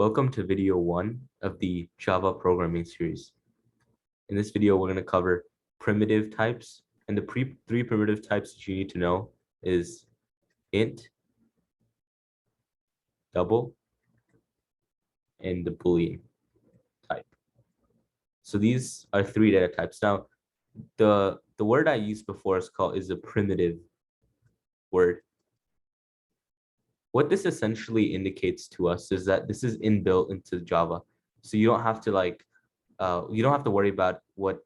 Welcome to video 1 of the Java programming series. In this video, we're going to cover primitive types, and the three primitive types that you need to know is int, double, and the Boolean type. So these are three data types. Now, the word I used before is a primitive word. What this essentially indicates to us is that this is inbuilt into Java. So you don't have to worry about what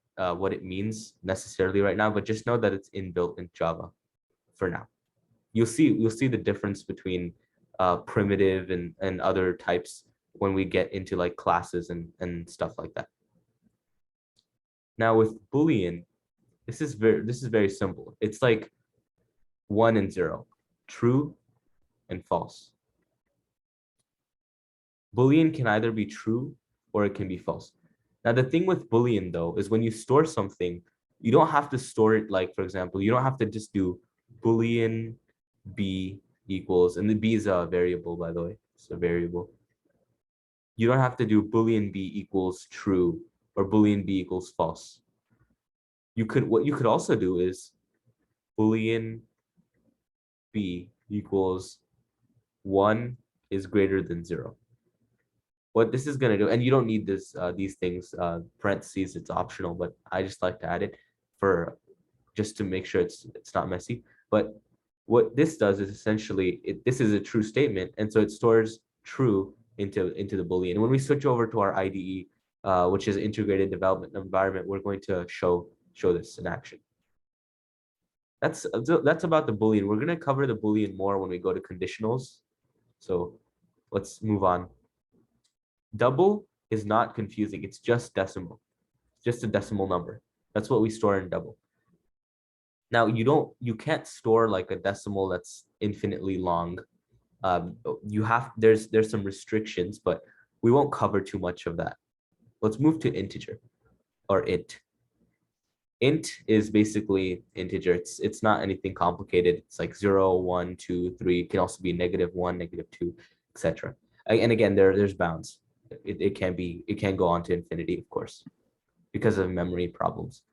it means necessarily right now, but just know that it's inbuilt in Java for now. You'll see the difference between primitive and other types when we get into like classes and stuff like that. Now with Boolean, this is very simple. It's like 1 and 0, true and false. Boolean can either be true or it can be false. Now, the thing with Boolean, though, is when you store something, you don't have to store it like, for example, you don't have to just do Boolean b equals, and the b is a variable, by the way. It's a variable. You don't have to do Boolean b equals true or Boolean b equals false. What you could also do is Boolean b equals 1 is greater than 0. What this is going to do, and you don't need these things, parentheses, it's optional, but I just like to add it for just to make sure it's not messy. But what this does is essentially, this is a true statement, and so it stores true into the Boolean. And when we switch over to our IDE, which is integrated development environment, we're going to show this in action. That's about the Boolean. We're going to cover the Boolean more when we go to conditionals. So let's move on. Double is not confusing. It's just decimal, just a decimal number. That's what we store in double. Now you can't store like a decimal that's infinitely long. There's some restrictions, but we won't cover too much of that. Let's move to integer or int. Int is basically integer. It's not anything complicated. It's like 0, 1, 2, 3. It can also be -1, -2, etc. And again, there's bounds. It can go on to infinity, of course, because of memory problems.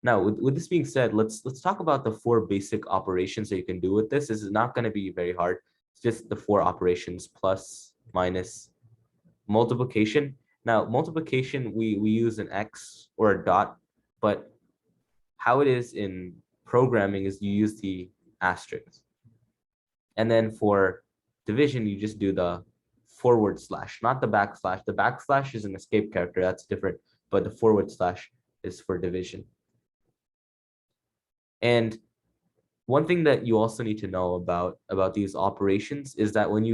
Now, with this being said, let's talk about the 4 basic operations that you can do with this. This is not going to be very hard. It's just the 4 operations: plus, minus, multiplication. Now, multiplication, we use an X or a dot, but how it is in programming is you use the asterisk. And then for division, you just do the /, not the backslash. The backslash is an escape character, that's different, but the / is for division. And one thing that you also need to know about these operations is that when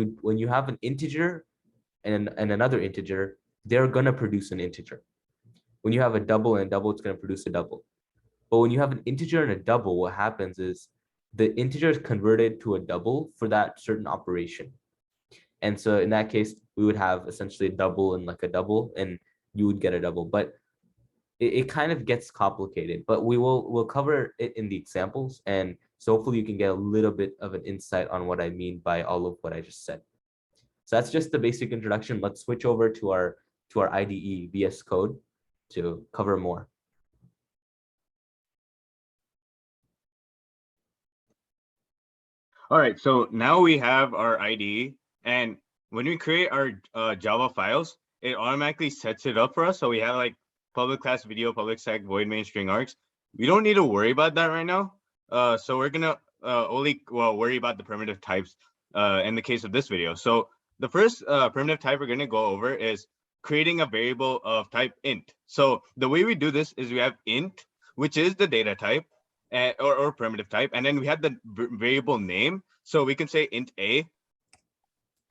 you have an integer and another integer, they're going to produce an integer. When you have a double and a double, it's going to produce a double. But when you have an integer and a double, what happens is the integer is converted to a double for that certain operation. And so in that case, we would have essentially a double and like a double, and you would get a double. But it kind of gets complicated, but we'll cover it in the examples. And so hopefully you can get a little bit of an insight on what I mean by all of what I just said. So that's just the basic introduction. Let's switch over to our IDE VS Code to cover more. All right, so now we have our IDE, and when we create our Java files, it automatically sets it up for us. So we have like public class video, public stack, void main, string args. We don't need to worry about that right now. So we're gonna only worry about the primitive types in the case of this video. So the first primitive type we're gonna go over is creating a variable of type int. So the way we do this is we have int, which is the data type, or primitive type, and then we have the variable name. So we can say int a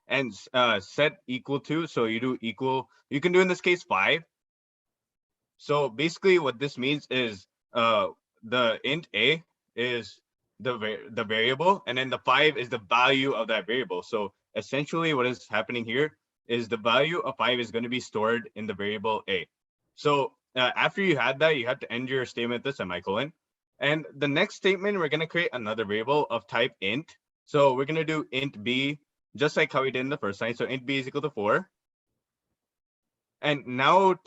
and set equal to, so you do equal, you can do in this case 5. So basically what this means is the int a is the variable, and then the 5 is the value of that variable. So essentially what is happening here is the value of 5 is going to be stored in the variable a. So after you had that, you have to end your statement with a semicolon. And the next statement, we're going to create another variable of type int. So we're going to do int b just like how we did in the first line. So int b is equal to 4. And now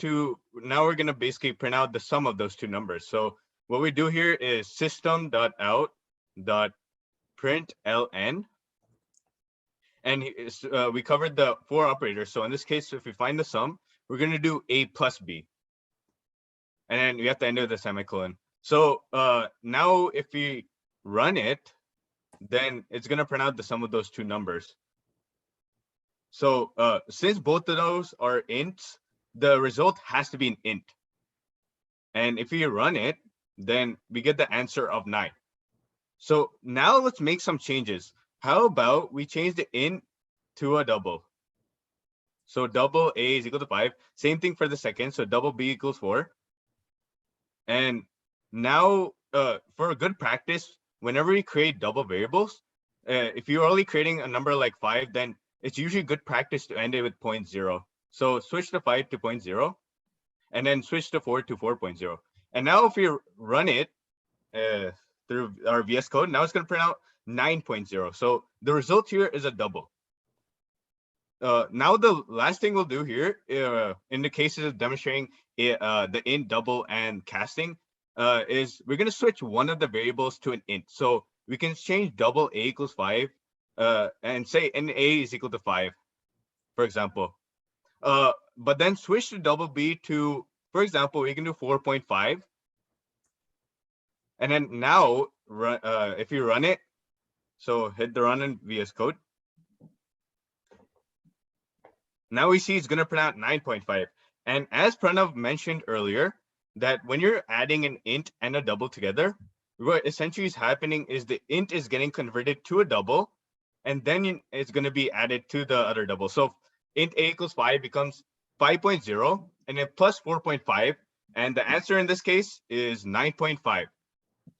we're gonna basically print out the sum of those two numbers. So what we do here is system.out.println, and we covered the 4 operators. So in this case, if we find the sum, we're gonna do a plus b, and then we have to end it with a semicolon. So now if we run it, then it's gonna print out the sum of those two numbers. So since both of those are ints, the result has to be an int. And if we run it, then we get the answer of 9. So now let's make some changes. How about we change the int to a double? So double a is equal to 5. Same thing for the second. So double b equals 4. And now for a good practice, whenever you create double variables, if you're only creating a number like 5, then it's usually good practice to end it with 0.0. So switch the 5 to 0.0, and then switch the 4 to 4.0. And now if we run it through our VS Code, now it's going to print out 9.0. So the result here is a double. Now the last thing we'll do here, in the cases of demonstrating the int, double, and casting, is we're going to switch one of the variables to an int. So we can change double a equals 5 and say n a is equal to 5, for example. But then switch to double b to, for example, we can do 4.5. And then now, if you run it, so hit the run in VS Code. Now we see it's going to print out 9.5. And as Pranav mentioned earlier, that when you're adding an int and a double together, what essentially is happening is the int is getting converted to a double, and then it's going to be added to the other double. So int a equals 5 becomes 5.0, and then plus 4.5, and the answer in this case is 9.5.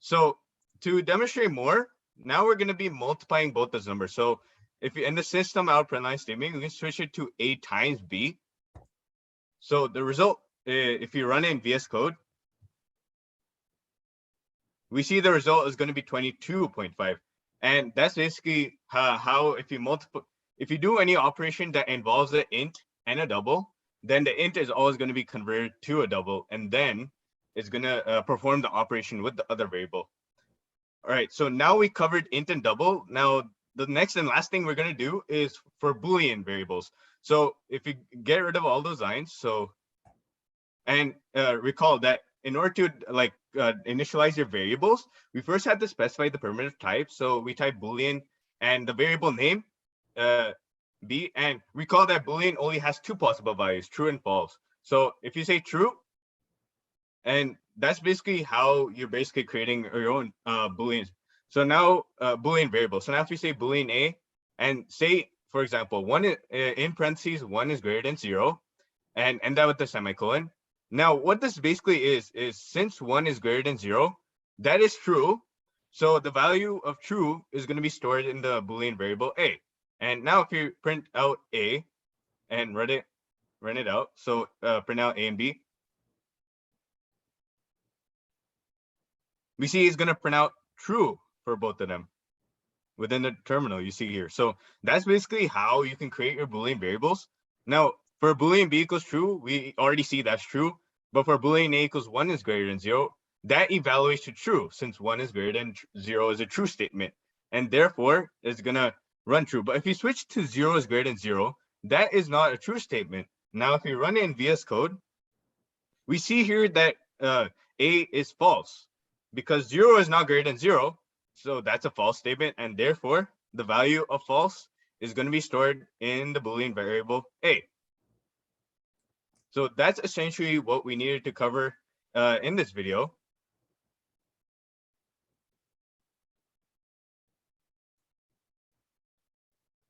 So to demonstrate more, now we're going to be multiplying both those numbers. So if you in the system out println statement, we can switch it to a times b. So the result, if you run it in VS Code, we see the result is going to be 22.5. And that's basically how if you do any operation that involves an int and a double, then the int is always going to be converted to a double, and then it's going to perform the operation with the other variable. All right, so now we covered int and double. Now the next and last thing we're going to do is for Boolean variables. So if you get rid of all those lines, and recall that in order to initialize your variables, we first have to specify the primitive type. So we type Boolean and the variable name b, and recall that Boolean only has 2 possible values, true and false. So if you say true, and that's basically how you're basically creating your own Booleans. So now Boolean variable. So now if we say Boolean a, and say, for example, one in parentheses, 1 is greater than 0, and end that with the semicolon. Now what this basically is since 1 is greater than 0, that is true. So the value of true is going to be stored in the Boolean variable a. And now if you print out a and run it out, so print out a and b, we see it's going to print out true for both of them within the terminal you see here. So that's basically how you can create your Boolean variables. Now for Boolean b equals true, we already see that's true. But for Boolean a equals 1 is greater than 0, that evaluates to true, since 1 is greater than 0 is a true statement, and therefore it's going to run true. But if you switch to 0 is greater than 0, that is not a true statement. Now if we run it in VS Code, we see here that a is false, because 0 is not greater than 0, so that's a false statement, and therefore the value of false is going to be stored in the Boolean variable a. So that's essentially what we needed to cover in this video.